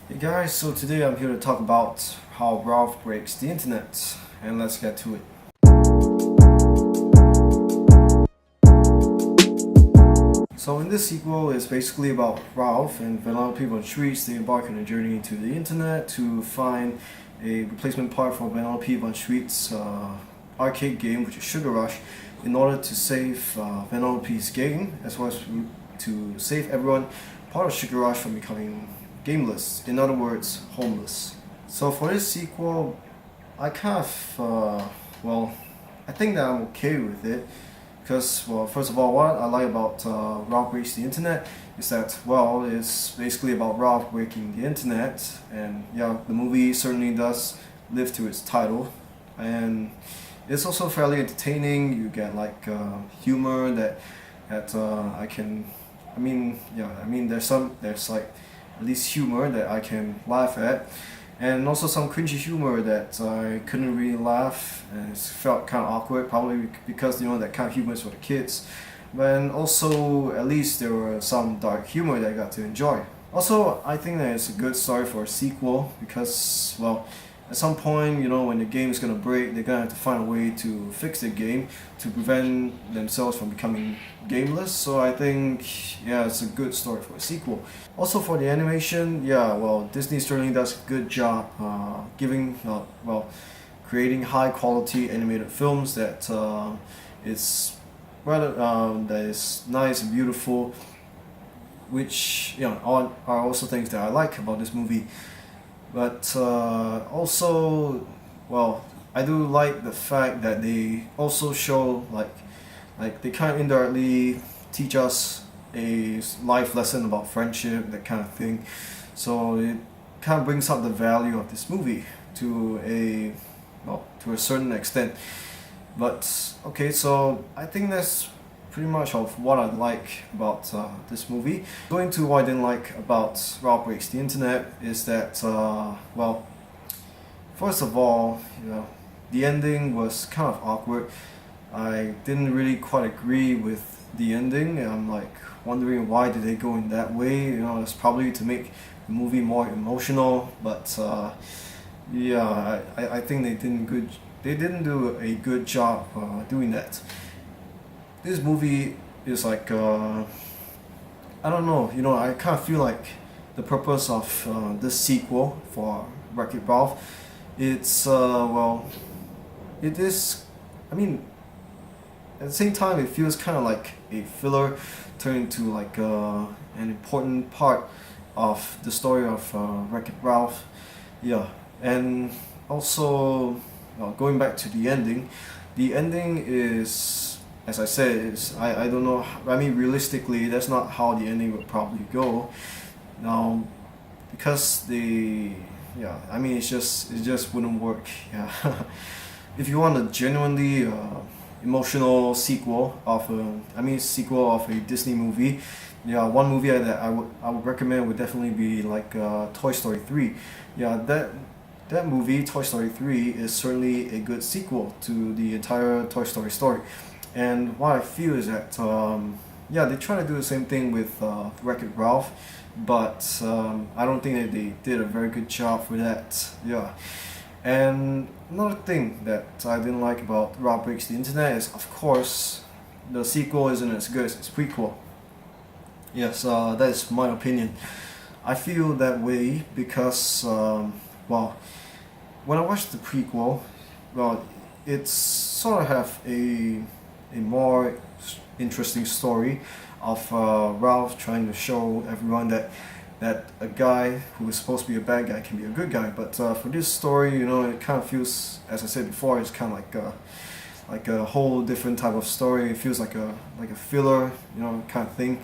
Hey guys, so today I'm here to talk about how Ralph breaks the internet, and let's get to it. So in this sequel, it's basically about Ralph and Vanellope on streets. They embark on a journey into the internet to find a replacement part for Vanellope on streets arcade game, which is Sugar Rush, in order to save Vanellope's game, as well as to save everyone part of Sugar Rush from becoming gameless. In other words, homeless. So for this sequel, I kind of, I think that I'm okay with it. Because, well, first of all, what I like about Ralph Breaks the Internet is that, well, it's basically about Ralph breaking the internet, and yeah, the movie certainly does live to its title, and it's also fairly entertaining. You get like humor that there's like at least humor that I can laugh at, and also some cringy humor that I couldn't really laugh, and it felt kind of awkward, probably because that kind of humor is for the kids. But also, at least there were some dark humor that I got to enjoy. Also, I think that it's a good story for a sequel because, well, at some point, when the game is gonna break, they're gonna have to find a way to fix the game to prevent themselves from becoming gameless. So I think, yeah, it's a good story for a sequel. Also for the animation, yeah, well, Disney certainly does a good job creating high quality animated films that that is nice and beautiful, which are also things that I like about this movie. But also, well, I do like the fact that they also show like they kind of indirectly teach us a life lesson about friendship, that kind of thing. So it kind of brings up the value of this movie to a certain extent. But okay, so I think that's pretty much of what I like about this movie. Going to what I didn't like about Ralph Breaks the Internet is that, first of all, the ending was kind of awkward. I didn't really quite agree with the ending. I'm like wondering why did they go in that way. It's probably to make the movie more emotional, but I think they didn't do a good job doing that. This movie is like I don't know. I kind of feel like the purpose of this sequel for Wreck-It Ralph, it's it is. I mean, at the same time, it feels kind of like a filler turned into like an important part of the story of Wreck-It Ralph. Yeah, and also going back to the ending. The ending is, as I said, I don't know. I mean, realistically, that's not how the ending would probably go. Now, because it just wouldn't work. Yeah, if you want a genuinely emotional sequel of a Disney movie, yeah, one movie that I would recommend would definitely be like Toy Story 3. Yeah, that movie, Toy Story 3, is certainly a good sequel to the entire Toy Story story. And what I feel is that, they try to do the same thing with Wreck-It Ralph, but I don't think that they did a very good job for that. Yeah. And another thing that I didn't like about Ralph Breaks the Internet is, of course, the sequel isn't as good as its prequel. Yes, that is my opinion. I feel that way because, when I watched the prequel, it's sort of have a more interesting story of Ralph trying to show everyone that a guy who is supposed to be a bad guy can be a good guy. But for this story, it kind of feels, as I said before, it's kind of like a whole different type of story. It feels like a filler, kind of thing.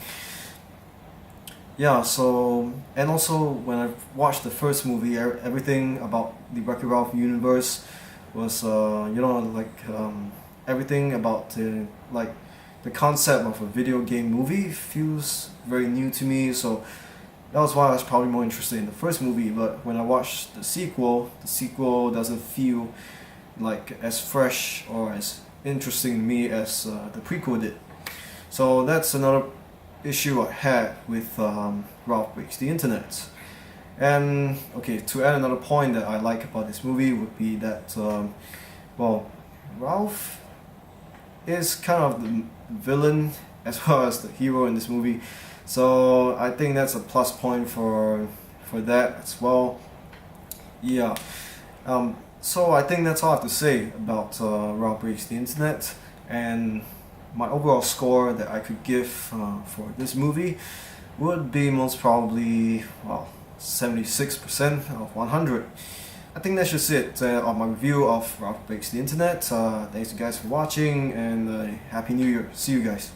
Yeah, so, and also when I watched the first movie, everything about the Wreck-It Ralph universe was, everything about the concept of a video game movie feels very new to me. So that was why I was probably more interested in the first movie. But when I watched the sequel doesn't feel like as fresh or as interesting to me as the prequel did. So that's another issue I had with Ralph Breaks the Internet. And okay, to add another point that I like about this movie would be that, well, Ralph is kind of the villain as well as the hero in this movie, so I think that's a plus point for that as well. Yeah. So I think that's all I have to say about Ralph Breaks the Internet, and my overall score that I could give for this movie would be most probably, well, 76% of 100. I think that's just it on my review of Ralph Breaks the Internet. Thanks you guys for watching, and Happy New Year. See you guys.